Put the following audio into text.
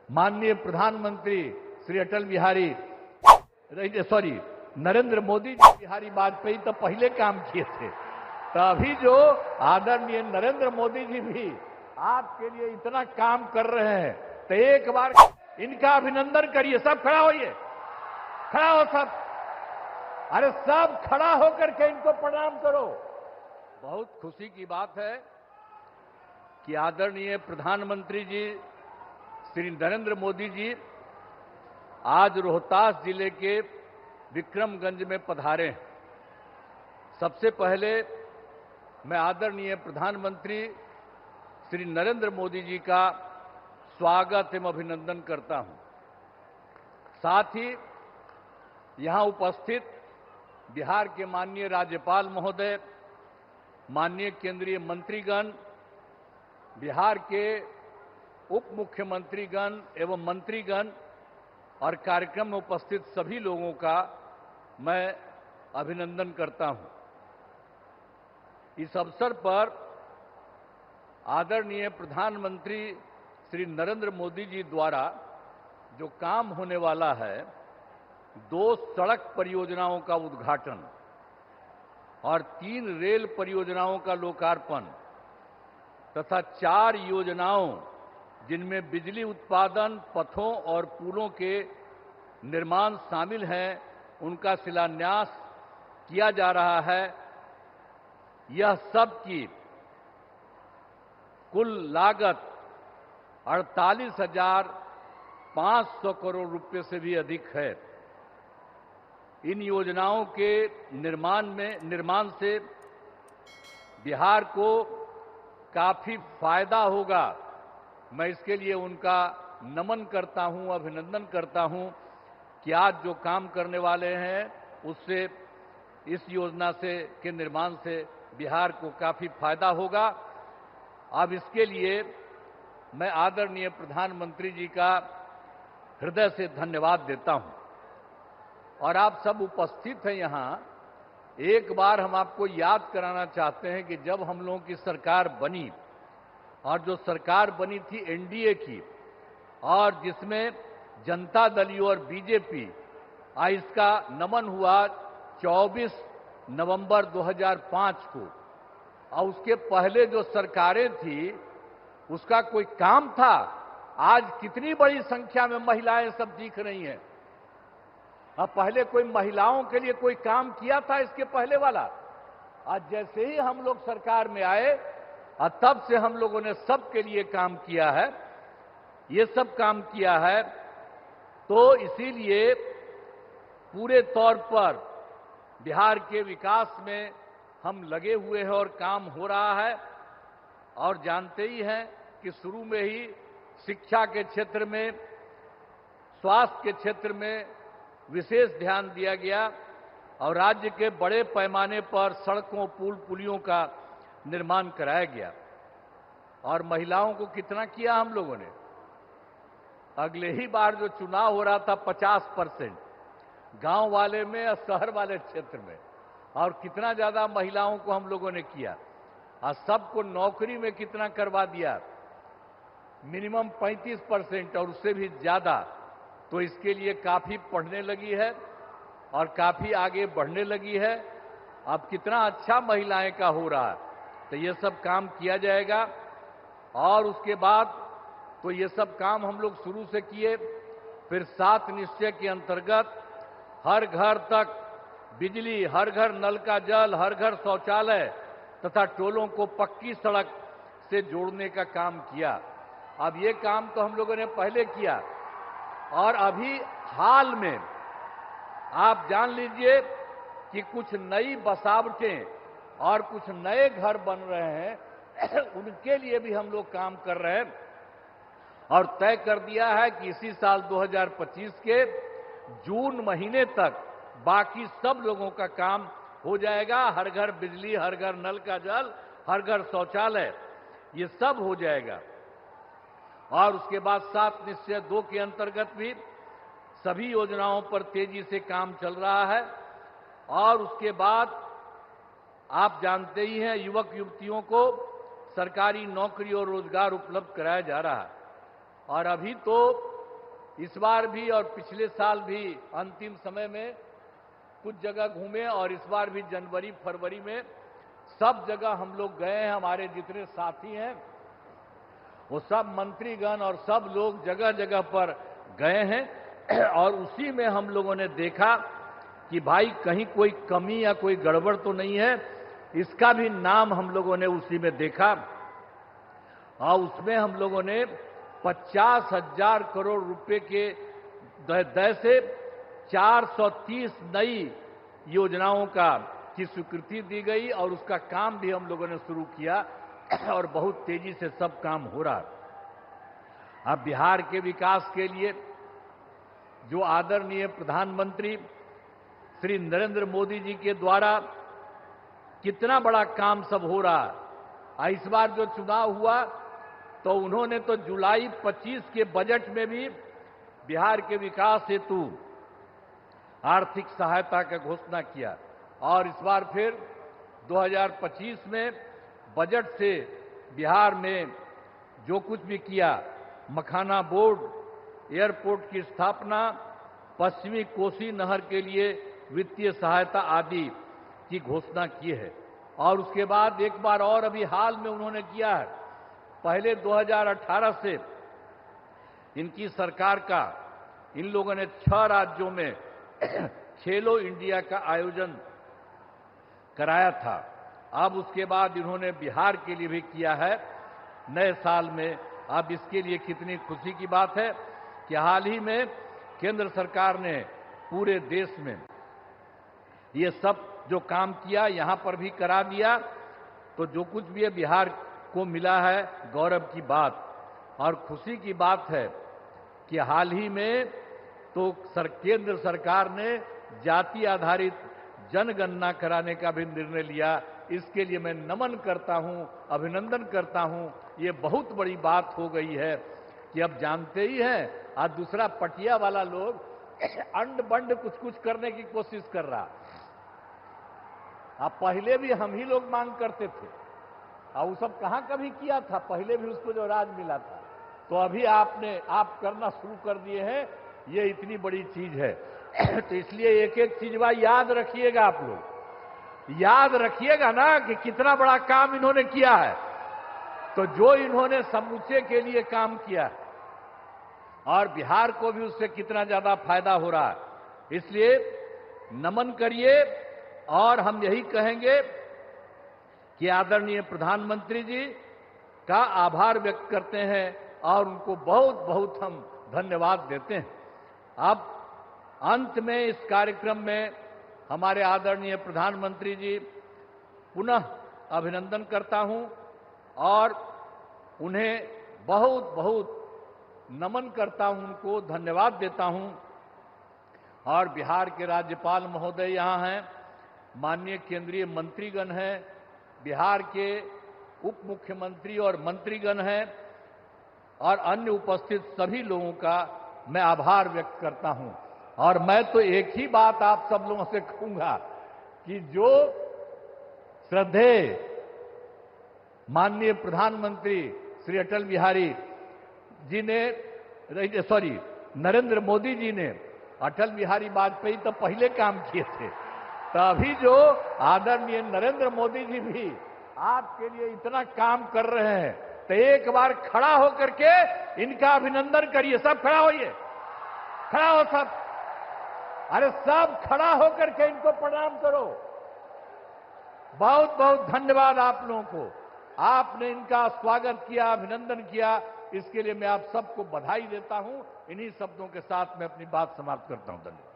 माननीय प्रधानमंत्री श्री अटल बिहारी नरेंद्र मोदी जी बिहारी वाजपेयी तो पहले काम किए थे, तो अभी जो आदरणीय नरेंद्र मोदी जी भी आपके लिए इतना काम कर रहे हैं, तो एक बार इनका अभिनंदन करिए। सब खड़ा होइए, खड़ा हो सब, अरे सब खड़ा होकर के इनको प्रणाम करो। बहुत खुशी की बात है कि आदरणीय प्रधानमंत्री जी श्री नरेंद्र मोदी जी आज रोहतास जिले के विक्रमगंज में पधारे हैं। सबसे पहले मैं आदरणीय प्रधानमंत्री श्री नरेंद्र मोदी जी का स्वागत एवं अभिनंदन करता हूं। साथ ही यहां उपस्थित बिहार के माननीय राज्यपाल महोदय, माननीय केंद्रीय मंत्रीगण, बिहार के उप मुख्यमंत्रीगण एवं मंत्रीगण और कार्यक्रम में उपस्थित सभी लोगों का मैं अभिनंदन करता हूं। इस अवसर पर आदरणीय प्रधानमंत्री श्री नरेंद्र मोदी जी द्वारा जो काम होने वाला है, 2 सड़क परियोजनाओं का उद्घाटन और 3 रेल परियोजनाओं का लोकार्पण तथा 4 योजनाओं जिनमें बिजली उत्पादन, पथों और पुलों के निर्माण शामिल हैं, उनका शिलान्यास किया जा रहा है। यह सब की कुल लागत 48,500 करोड़ रुपए से भी अधिक है। इन योजनाओं के निर्माण से बिहार को काफी फायदा होगा। मैं इसके लिए उनका नमन करता हूं, अभिनंदन करता हूं कि आज जो काम करने वाले हैं उससे, इस योजना से के निर्माण से बिहार को काफी फायदा होगा। अब इसके लिए मैं आदरणीय प्रधानमंत्री जी का हृदय से धन्यवाद देता हूं। और आप सब उपस्थित हैं यहां, एक बार हम आपको याद कराना चाहते हैं कि जब हम लोगों की सरकार बनी, और जो सरकार बनी थी एनडीए की, और जिसमें जनता दल यू और बीजेपी, इसका नमन हुआ 24 नवंबर 2005 को, और उसके पहले जो सरकारें थी उसका कोई काम था? आज कितनी बड़ी संख्या में महिलाएं सब दिख रही हैं। अब पहले कोई महिलाओं के लिए कोई काम किया था इसके पहले वाला? आज जैसे ही हम लोग सरकार में आए और तब से हम लोगों ने सबके लिए काम किया है, ये सब काम किया है। तो इसीलिए पूरे तौर पर बिहार के विकास में हम लगे हुए हैं और काम हो रहा है। और जानते ही हैं कि शुरू में ही शिक्षा के क्षेत्र में, स्वास्थ्य के क्षेत्र में विशेष ध्यान दिया गया और राज्य के बड़े पैमाने पर सड़कों, पुल, पुलियों का निर्माण कराया गया। और महिलाओं को कितना किया हम लोगों ने? अगले ही बार जो चुनाव हो रहा था 50% गांव वाले में और शहर वाले क्षेत्र में, और कितना ज्यादा महिलाओं को हम लोगों ने किया, और सबको नौकरी में कितना करवा दिया, मिनिमम 35% और उससे भी ज्यादा। तो इसके लिए काफी पढ़ने लगी है और काफी आगे बढ़ने लगी है। अब कितना अच्छा महिलाएं का हो रहा है। तो ये सब काम किया जाएगा। और उसके बाद तो ये सब काम हम लोग शुरू से किए। फिर 7 निश्चय के अंतर्गत हर घर तक बिजली, हर घर नल का जल, हर घर शौचालय तथा टोलों को पक्की सड़क से जोड़ने का काम किया। अब ये काम तो हम लोगों ने पहले किया, और अभी हाल में आप जान लीजिए कि कुछ नई बसावटें और कुछ नए घर बन रहे हैं उनके लिए भी हम लोग काम कर रहे हैं। और तय कर दिया है कि इसी साल 2025 के जून महीने तक बाकी सब लोगों का काम हो जाएगा। हर घर बिजली, हर घर नल का जल, हर घर शौचालय, ये सब हो जाएगा। और उसके बाद 7 निश्चय 2 के अंतर्गत भी सभी योजनाओं पर तेजी से काम चल रहा है। और उसके बाद आप जानते ही हैं, युवक युवतियों को सरकारी नौकरी और रोजगार उपलब्ध कराया जा रहा है। और अभी तो इस बार भी और पिछले साल भी अंतिम समय में कुछ जगह घूमे और इस बार भी जनवरी फरवरी में सब जगह हम लोग गए हैं। हमारे जितने साथी हैं वो सब मंत्रीगण और सब लोग जगह जगह पर गए हैं और उसी में हम लोगों ने देखा कि भाई कहीं कोई कमी या कोई गड़बड़ तो नहीं है। इसका भी नाम हम लोगों ने उसी में देखा और उसमें हम लोगों ने 50,000 करोड़ रुपए के दय से 430 नई योजनाओं की स्वीकृति दी गई और उसका काम भी हम लोगों ने शुरू किया और बहुत तेजी से सब काम हो रहा। अब बिहार के विकास के लिए जो आदरणीय प्रधानमंत्री श्री नरेंद्र मोदी जी के द्वारा कितना बड़ा काम सब हो रहा। इस बार जो चुनाव हुआ तो उन्होंने तो जुलाई 25 के बजट में भी बिहार के विकास हेतु आर्थिक सहायता का घोषणा किया और इस बार फिर 2025 में बजट से बिहार में जो कुछ भी किया, मखाना बोर्ड, एयरपोर्ट की स्थापना, पश्चिमी कोसी नहर के लिए वित्तीय सहायता आदि की घोषणा की है। और उसके बाद एक बार और अभी हाल में उन्होंने किया है। पहले 2018 से इनकी सरकार का इन लोगों ने 6 राज्यों में खेलो इंडिया का आयोजन कराया था। अब उसके बाद इन्होंने बिहार के लिए भी किया है नए साल में। अब इसके लिए कितनी खुशी की बात है कि हाल ही में केंद्र सरकार ने पूरे देश में ये सब जो काम किया यहां पर भी करा दिया। तो जो कुछ भी है बिहार को मिला है गौरव की बात और खुशी की बात है कि हाल ही में तो केंद्र सरकार ने जाति आधारित जनगणना कराने का भी निर्णय लिया। इसके लिए मैं नमन करता हूं, अभिनंदन करता हूं। ये बहुत बड़ी बात हो गई है कि अब जानते ही हैं आज दूसरा पटिया वाला लोग अंड बंड कुछ कुछ करने की कोशिश कर रहा। अब पहले भी हम ही लोग मांग करते थे और वो सब कहां कभी किया था, पहले भी उसको जो राज मिला था। तो अभी आप करना शुरू कर दिए हैं, ये इतनी बड़ी चीज है। तो इसलिए एक एक चीज याद रखिएगा, आप लोग याद रखिएगा ना कि कितना बड़ा काम इन्होंने किया है। तो जो इन्होंने समूचे के लिए काम किया और बिहार को भी उससे कितना ज्यादा फायदा हो रहा है, इसलिए नमन करिए। और हम यही कहेंगे कि आदरणीय प्रधानमंत्री जी का आभार व्यक्त करते हैं और उनको बहुत बहुत हम धन्यवाद देते हैं। अब अंत में इस कार्यक्रम में हमारे आदरणीय प्रधानमंत्री जी पुनः अभिनंदन करता हूं और उन्हें बहुत बहुत नमन करता हूं, उनको धन्यवाद देता हूं। और बिहार के राज्यपाल महोदय यहां हैं, माननीय केंद्रीय मंत्रीगण हैं, बिहार के उप मुख्यमंत्री और मंत्रीगण हैं और अन्य उपस्थित सभी लोगों का मैं आभार व्यक्त करता हूं। और मैं तो एक ही बात आप सब लोगों से कहूंगा कि जो श्रद्धेय माननीय प्रधानमंत्री श्री अटल बिहारी जी ने नरेंद्र मोदी जी ने अटल बिहारी वाजपेयी तो पहले काम किए थे, तभी जो आदरणीय नरेंद्र मोदी जी भी आपके लिए इतना काम कर रहे हैं, तो एक बार खड़ा होकर के इनका अभिनंदन करिए। सब खड़ा होइए, खड़ा हो सब, अरे सब खड़ा होकर के इनको प्रणाम करो। बहुत बहुत धन्यवाद आप लोगों को, आपने इनका स्वागत किया, अभिनंदन किया, इसके लिए मैं आप सबको बधाई देता हूं। इन्हीं शब्दों के साथ मैं अपनी बात समाप्त करता हूं। धन्यवाद।